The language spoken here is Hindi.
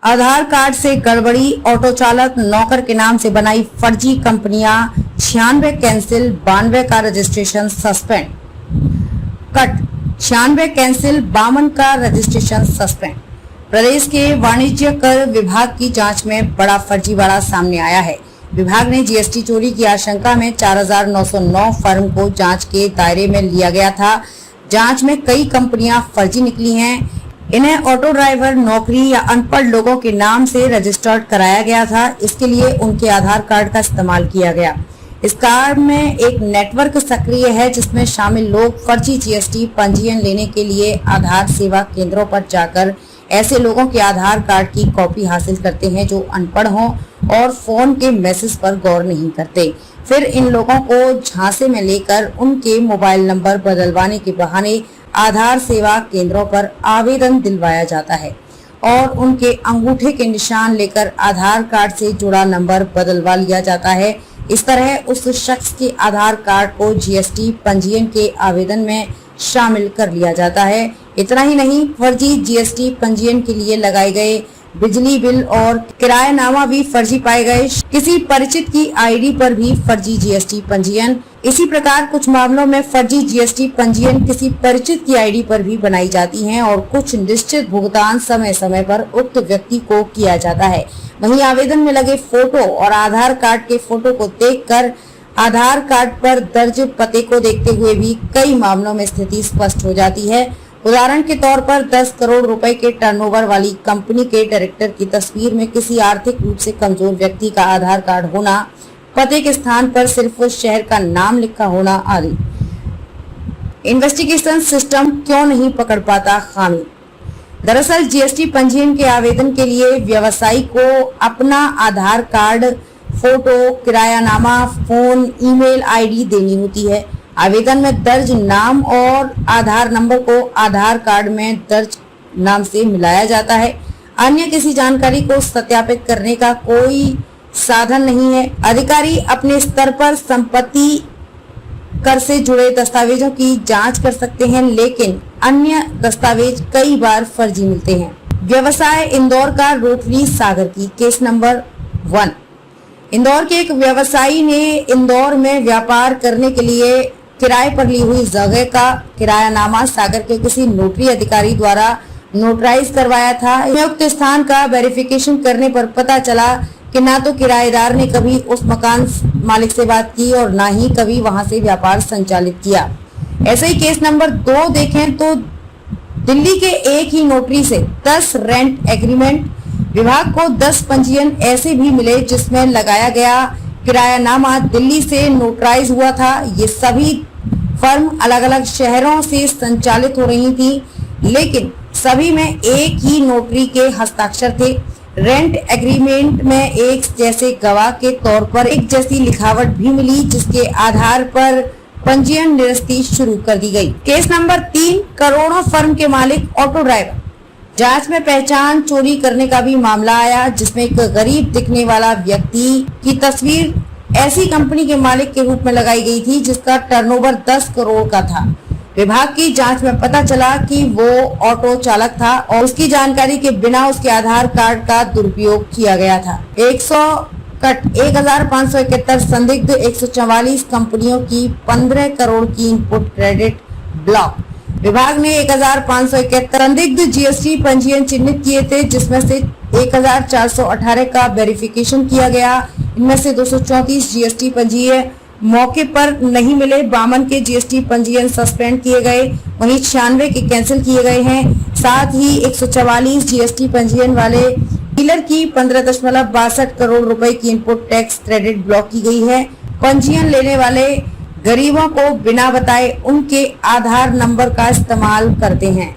आधार कार्ड से गड़बड़ी, ऑटो चालक नौकर के नाम से बनाई फर्जी कंपनियां, 96 कैंसिल, 92 का रजिस्ट्रेशन सस्पेंड। कट 96 कैंसिल, 52 का रजिस्ट्रेशन सस्पेंड। प्रदेश के वाणिज्य कर विभाग की जांच में बड़ा फर्जीवाड़ा सामने आया है। विभाग ने जीएसटी चोरी की आशंका में 4909 फर्म को जांच के दायरे में लिया गया था। जांच में कई कंपनियां फर्जी निकली हैं। इन्हें ऑटो ड्राइवर नौकरी या अनपढ़ लोगों के नाम से रजिस्टर्ड कराया गया था। इसके लिए उनके आधार कार्ड का इस्तेमाल किया गया। इस कार्ड में एक नेटवर्क सक्रिय है जिसमें शामिल लोग फर्जी जीएसटी पंजीयन लेने के लिए आधार सेवा केंद्रों पर जाकर ऐसे लोगों के आधार कार्ड की कॉपी हासिल करते हैं जो अनपढ़ हों और फोन के मैसेज पर गौर नहीं करते। फिर इन लोगों को झांसे में लेकर उनके मोबाइल नंबर बदलवाने के बहाने आधार सेवा केंद्रों पर आवेदन दिलवाया जाता है और उनके अंगूठे के निशान लेकर आधार कार्ड से जुड़ा नंबर बदलवा लिया जाता है। इस तरह उस शख्स के आधार कार्ड को जीएसटी पंजीयन के आवेदन में शामिल कर लिया जाता है। इतना ही नहीं, फर्जी जीएसटी पंजीयन के लिए लगाए गए बिजली बिल और किरायानामा भी फर्जी पाए गए। किसी परिचित की आईडी पर भी फर्जी जीएसटी पंजीयन। इसी प्रकार कुछ मामलों में फर्जी जीएसटी पंजीयन किसी परिचित की आईडी पर भी बनाई जाती हैं और कुछ निश्चित भुगतान समय समय पर उक्त व्यक्ति को किया जाता है। वहीं आवेदन में लगे फोटो और आधार कार्ड के फोटो को देखकर आधार कार्ड पर दर्ज पते को देखते हुए भी कई मामलों में स्थिति स्पष्ट हो जाती है। उदाहरण के तौर पर 10 करोड़ रुपए के टर्नओवर वाली कंपनी के डायरेक्टर की तस्वीर में किसी आर्थिक रूप से कमजोर व्यक्ति का आधार कार्ड होना, पते के स्थान पर सिर्फ शहर का नाम लिखा होना आदि। इन्वेस्टिगेशन सिस्टम क्यों नहीं पकड़ पाता खामी? दरअसल जीएसटी पंजीयन के आवेदन के लिए व्यवसायी को अपना आधार कार्ड, फोटो, किरायानामा, फोन, ईमेल आईडी देनी होती है। आवेदन में दर्ज नाम और आधार नंबर को आधार कार्ड में दर्ज नाम से मिलाया जाता है। अन्य किसी जानकारी को सत्यापित करने का कोई साधन नहीं है। अधिकारी अपने स्तर पर संपत्ति कर से जुड़े दस्तावेजों की जांच कर सकते हैं, लेकिन अन्य दस्तावेज कई बार फर्जी मिलते हैं। व्यवसाय इंदौर का रोटरी सागर की केस नंबर 1। इंदौर के एक व्यवसायी ने इंदौर में व्यापार करने के लिए किराए पर ली हुई जगह का किरायानामा सागर के किसी नोटरी अधिकारी द्वारा नोटराइज करवाया था। उक्त स्थान का वेरिफिकेशन करने पर पता चला कि ना तो किराएदार ने कभी उस मकान मालिक से बात की और ना ही कभी वहां से व्यापार संचालित किया। ऐसे ही केस नंबर 2 देखें तो दिल्ली के एक ही नोटरी से 10 रेंट एग्रीमेंट, विभाग को 10 पंजीयन ऐसे भी मिले जिसमें लगाया गया किरायानामा दिल्ली से नोटराइज हुआ था। ये सभी फर्म अलग अलग शहरों से संचालित हो रही थी, लेकिन सभी में एक ही नोटरी के हस्ताक्षर थे। रेंट एग्रीमेंट में एक जैसे गवाह के तौर पर एक जैसी लिखावट भी मिली, जिसके आधार पर पंजीयन निरस्ती शुरू कर दी गई। केस नंबर 3, करोड़ों फर्म के मालिक ऑटो ड्राइवर। जांच में पहचान चोरी करने का भी मामला आया, जिसमें एक गरीब दिखने वाला व्यक्ति की तस्वीर ऐसी कंपनी के मालिक के रूप में लगाई गई थी जिसका टर्नओवर 10 करोड़ का था। विभाग की जांच में पता चला कि वो ऑटो चालक था और उसकी जानकारी के बिना उसके आधार कार्ड का दुरुपयोग किया गया था। 1571 संदिग्ध 144 कंपनियों की 15 करोड़ की इनपुट क्रेडिट ब्लॉक। विभाग ने 1571 संदिग्ध जीएसटी पंजीयन चिन्हित किए थे, जिसमें से 1418 का वेरिफिकेशन किया गया। इनमें से 234 जीएसटी पंजीयन मौके पर नहीं मिले, 52 के जीएसटी पंजीयन सस्पेंड किए गए, वहीं 96 के कैंसिल किए गए हैं। साथ ही 144 जीएसटी पंजीयन वाले डीलर की 15.62 करोड़ रुपए की इनपुट टैक्स क्रेडिट ब्लॉक की गई है। पंजीयन लेने वाले गरीबों को बिना बताए उनके आधार नंबर का इस्तेमाल करते हैं।